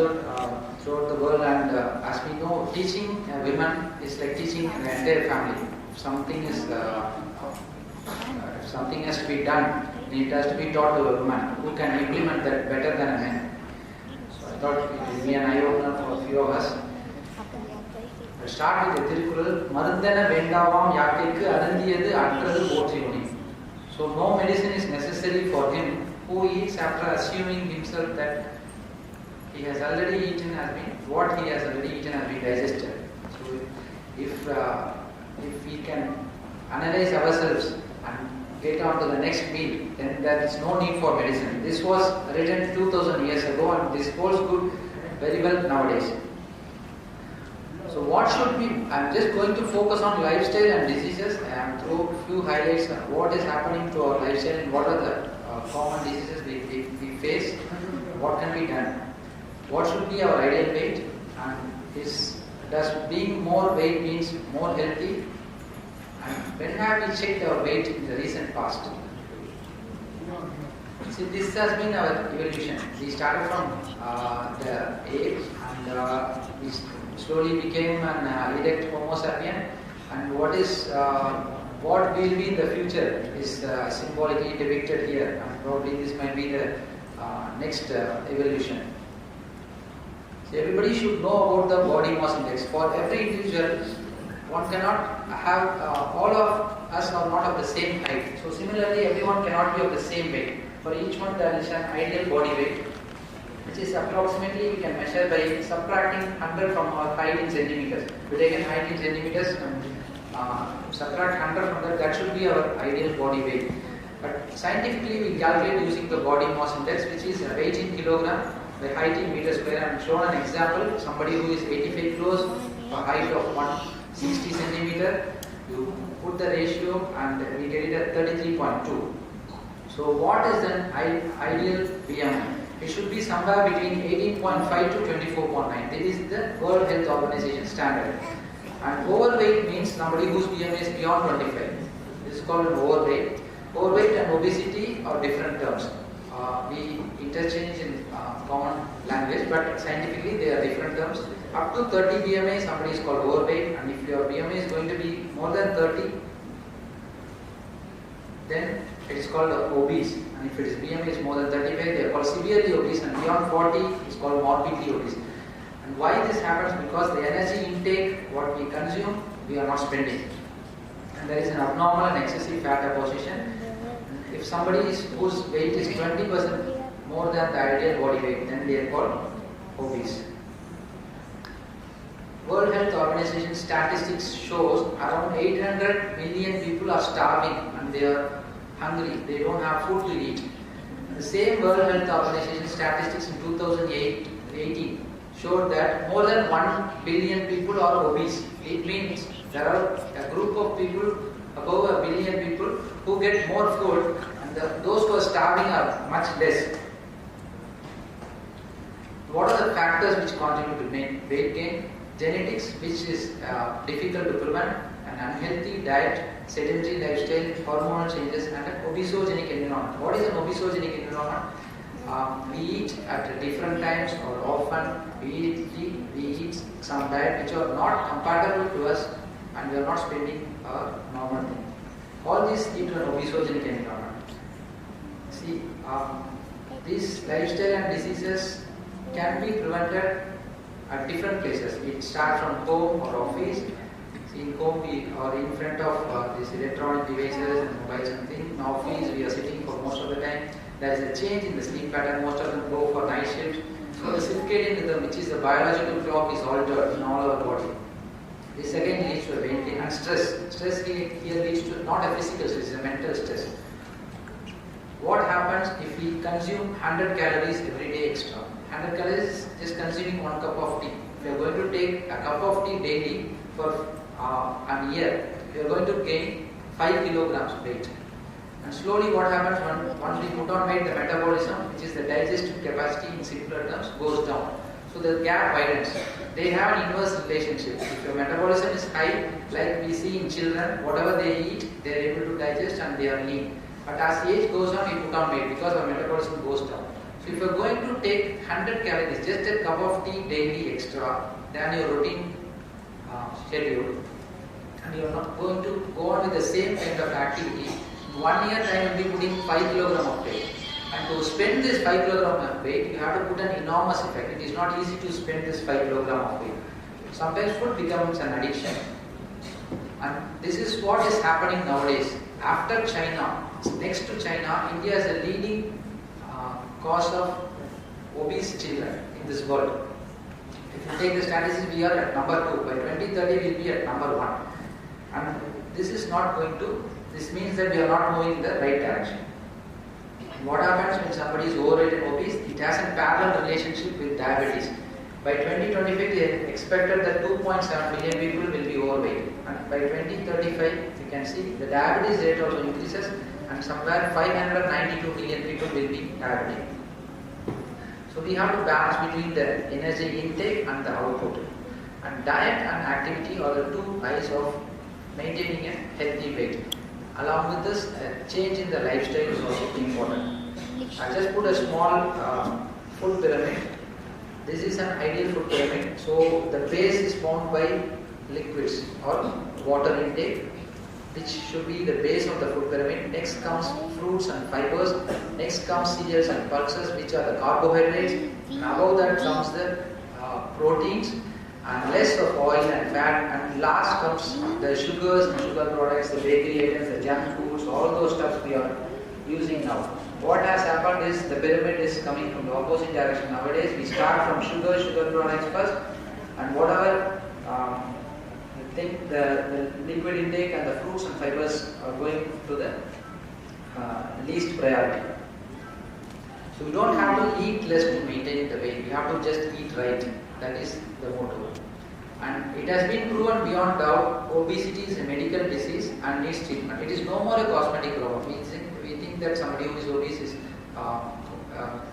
observed throughout the world, and as we know, teaching women is like teaching an entire family. If something has to be done, it has to be taught to a woman who can implement that better than a man. So I thought it will be an eye-opener for a few of us. I'll start with the Tirukkural. Marundana vendavam yakirku arundiyadu attradu potrivuni. So no medicine is necessary for him who eats after assuming himself that he has already eaten what he has already eaten has been digested. So if we can analyze ourselves and get on to the next meal, then there is no need for medicine. This was written 2000 years ago, and this holds good very well nowadays. So what should be, I am just going to focus on lifestyle and diseases and throw a few highlights on what is happening to our lifestyle and what are the common diseases we face, what can be done. What should be our ideal weight, and does being more weight means more healthy, and when have we checked our weight in the recent past? See, this has been our evolution. We started from the ape, and we slowly became an erect Homo sapien, and what will be in the future is symbolically depicted here, and probably this might be the next evolution. So everybody should know about the body mass index. For every individual, one cannot have, all of us are not of the same height. So similarly, everyone cannot be of the same weight. For each one there is an ideal body weight, which is approximately we can measure by subtracting 100 from our height in centimeters. We take an height in centimeters and subtract 100 from that should be our ideal body weight. But scientifically we calculate using the body mass index, which is weight in kilogram by height in meter square. I have shown an example, somebody who is 85 kilos, a height of 160 centimeter, you put the ratio and we get it at 33.2. So what is an ideal BMI? It should be somewhere between 18.5 to 24.9. This is the World Health Organization standard. And overweight means somebody whose BMI is beyond 25. This is called an overweight. Overweight and obesity are different terms. We interchange in common language, but scientifically they are different terms. Up to 30 BMI, somebody is called overweight, and if your BMI is going to be more than 30, then it is called obese. And if it is BMI is more than 35, they are called severely obese, and beyond 40 is called morbidly obese. And why this happens? Because the energy intake, what we consume, we are not spending. And there is an abnormal and excessive fat deposition. If somebody whose weight is 20% more than the ideal body weight, then they are called obese. World Health Organization statistics shows around 800 million people are starving and they are hungry. They don't have food to eat. The same World Health Organization statistics in 2018 showed that more than 1 billion people are obese. It means there are a group of people, above 1 billion people, who get more food, and those who are starving are much less. What are the factors which contribute to weight gain? Genetics, which is difficult to prevent, an unhealthy diet, sedentary lifestyle, hormonal changes, and an obesogenic environment. What is an obesogenic environment? We eat at different times or often. We eat some diet which are not compatible to us, and we are not spending our normal thing. All these lead to an obesogenic environment. See, these lifestyle and diseases can be prevented at different places. It starts from home or office. See, in home we are in front of these electronic devices and mobiles and things. In office we are sitting for most of the time. There is a change in the sleep pattern. Most of them go for night shifts. So the circadian rhythm, which is the biological clock, is altered in all our body. This again leads to a weight gain and stress. Stress here leads to not a physical stress, it's a mental stress. What happens if we consume 100 calories every day extra? 100 calories is just consuming 1 cup of tea. If you are going to take a cup of tea daily for a year, you are going to gain 5 kilograms weight. And slowly what happens once we put on weight, the metabolism, which is the digestive capacity in simpler terms, goes down. So the gap widens. They have an inverse relationship. If your metabolism is high, like we see in children, whatever they eat, they are able to digest and they are lean. But as age goes on, we put on weight because our metabolism goes down. So So if you are going to take 100 calories, just a cup of tea daily extra than your routine schedule, and you are not going to go on with the same kind of activity, in 1 year time you will be putting 5 kg of weight. And to spend this 5 kg of weight, you have to put an enormous effect. It is not easy to spend this 5 kg of weight. Sometimes food becomes an addiction. And this is what is happening nowadays. After China, next to China, India is a leading cause of obese children in this world. If you take the statistics, we are at number 2. By 2030, we will be at number 1. And this is not going to, this means that we are not moving in the right direction. What happens when somebody is overweight and obese? It has a parallel relationship with diabetes. By 2025, they expected that 2.7 million people will be overweight. And by 2035, you can see the diabetes rate also increases, and somewhere 592 million people will be diabetic. So we have to balance between the energy intake and the output. And diet and activity are the two eyes of maintaining a healthy weight. Along with this, a change in the lifestyle is also important. I just put a small food pyramid. This is an ideal food pyramid. So the base is formed by liquids or water intake, which should be the base of the food pyramid. Next comes fruits and fibers. Next comes cereals and pulses, which are the carbohydrates. And above that comes the proteins, and less of oil and fat. And last comes the sugars and sugar products, the bakery items, the junk foods, all those stuff we are using now. What has happened is the pyramid is coming from the opposite direction nowadays. We start from sugar products first, and whatever the liquid intake and the fruits and fibers are going to the least priority. So we don't have to eat less to maintain the weight. We have to just eat right. That is the motto. And it has been proven beyond doubt, obesity is a medical disease and needs treatment. It is no more a cosmetic problem. We think that somebody who is obese is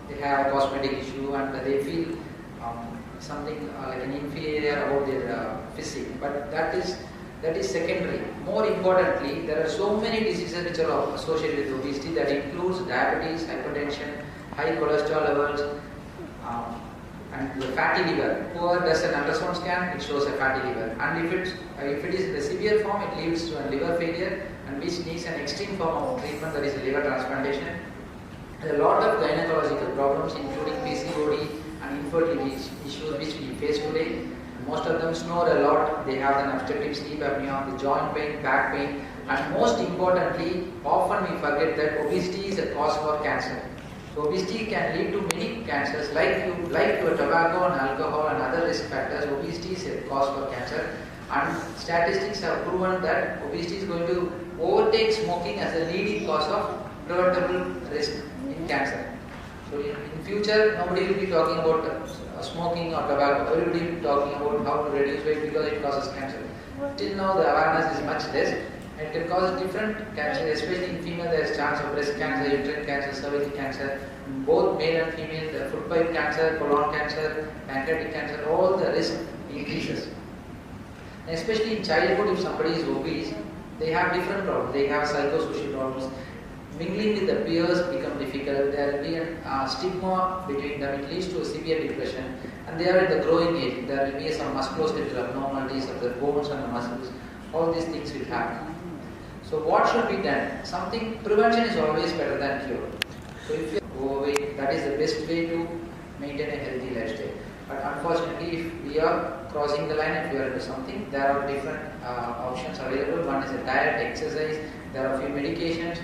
they have a cosmetic issue and they feel something like an inferior about their physique. But that is secondary. More importantly, there are so many diseases which are associated with obesity that includes diabetes, hypertension, high cholesterol levels, and the fatty liver. Whoever does an ultrasound scan, it shows a fatty liver. And if it is in the severe form, it leads to a liver failure, and which needs an extreme form of treatment, that is a liver transplantation. There are a lot of gynecological problems, including PCOD and infertility issues which we face today. Most of them snore a lot. They have an obstructive sleep apnea, the joint pain, back pain, and most importantly, often we forget that obesity is a cause for cancer. So obesity can lead to many cancers, like your tobacco and alcohol and other risk factors. Obesity is a cause for cancer, and statistics have proven that obesity is going to overtake smoking as a leading cause of preventable risk in cancer. So in future, nobody will be talking about smoking or tobacco. Everybody will be talking about how to reduce weight because it causes cancer. Till now, the awareness is much less. It can cause different cancer, especially in female. There is chance of breast cancer, uterine cancer, cervical cancer. In both male and female, the foot pipe cancer, colon cancer, pancreatic cancer, all the risk increases. And especially in childhood, if somebody is obese, they have different problems. They have psychosocial problems. Mingling with the peers become difficult. There will be a stigma between them. It leads to a severe depression. And they are at the growing age. There will be some musculoskeletal abnormalities of the bones and the muscles. All these things will happen. So what should be done? Prevention is always better than cure. So if you go away, that is the best way to maintain a healthy lifestyle. But unfortunately, if we are crossing the line, if we are into something, there are different options available. One is a diet, exercise, there are a few medications,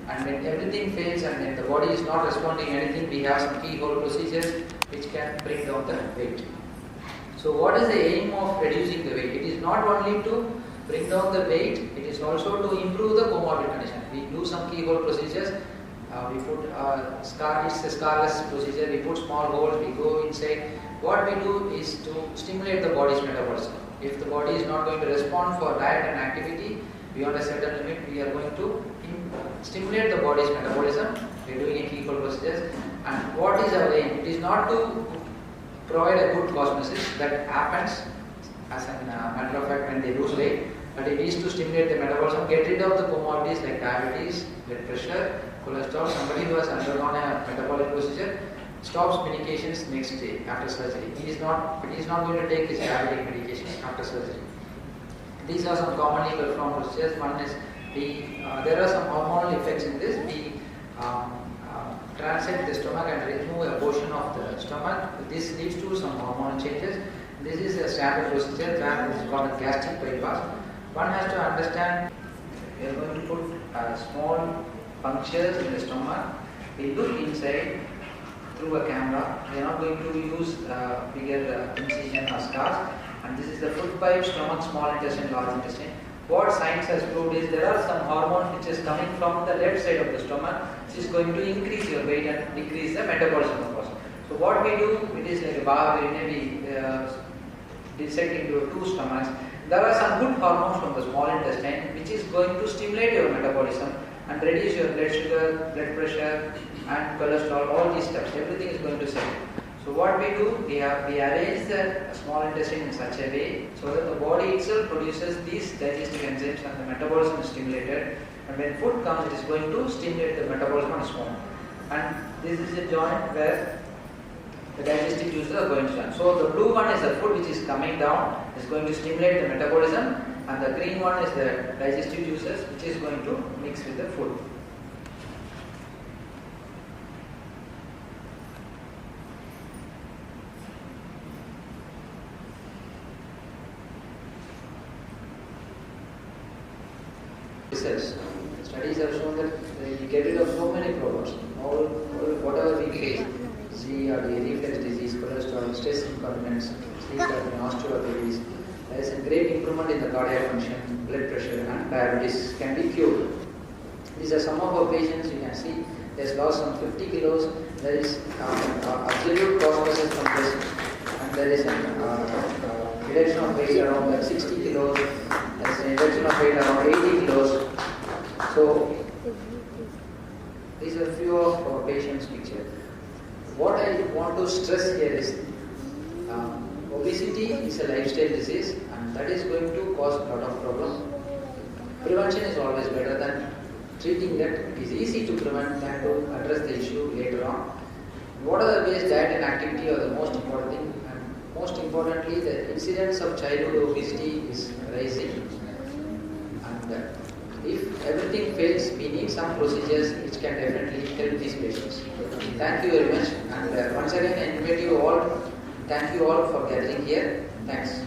and when everything fails and when the body is not responding to anything, we have some keyhole procedures which can bring down the weight. So what is the aim of reducing the weight? It is not only to bring down the weight, it is also to improve the comorbid condition. We do some keyhole procedures. We put it's a scarless procedure. We put small holes, we go inside. What we do is to stimulate the body's metabolism. If the body is not going to respond for diet and activity beyond a certain limit, we are going to stimulate the body's metabolism. We are doing a keyhole procedure. And what is our aim? It is not to provide a good cosmesis. That happens as a matter of fact when they lose weight, but it is to stimulate the metabolism, get rid of the comorbidities like diabetes, blood pressure, cholesterol. Somebody who has undergone a metabolic procedure, stops medications next day after surgery. He is not going to take his diabetic medications after surgery. These are some commonly performed procedures. One is there are some hormonal effects in this. We transect the stomach and remove a portion of the stomach. This leads to some hormonal changes. This is a standard procedure that is called a gastric bypass. One has to understand we are going to put small punctures in the stomach. We look inside through a camera. We are not going to use bigger incision or scars. And this is the food pipe, stomach, small intestine, large intestine. What science has proved is there are some hormone which is coming from the left side of the stomach, which is going to increase your weight and decrease the metabolism of course. So what we do, it is like a bar where we dissect into two stomachs. There are some good hormones from the small intestine which is going to stimulate your metabolism and reduce your blood sugar, blood pressure and cholesterol, all these steps. Everything is going to settle. So what we do, we arrange the small intestine in such a way so that the body itself produces these digestive enzymes and the metabolism is stimulated, and when food comes it is going to stimulate the metabolism on its own. And this is a joint where the digestive juices are going to stand. So the blue one is the food which is coming down, is going to stimulate the metabolism, and the green one is the digestive juices which is going to mix with the food. Studies have shown that we get rid of so many problems. Whatever we face, reflux disease, cholesterol, stress incontinence, sleep apnea, osteoarthritis, there is a great improvement in the cardiac function, blood pressure and diabetes can be cured. These are some of our patients. You can see they has lost some 50 kilos. There is absolute cost versus from this, and there is an reduction of weight around 60 kilos. There is an reduction of weight around 80 kilos. So these are few of our patients' picture. What I want to stress here is obesity is a lifestyle disease and that is going to cause a lot of problems. Prevention is always better than treating that. It is easy to prevent than to address the issue later on. What are the ways? Diet and activity are the most important thing, and most importantly the incidence of childhood obesity is rising, and if everything fails, we need some procedures which can definitely help these patients. Thank you very much, and once again I invite you all, thank you all for gathering here. Thanks.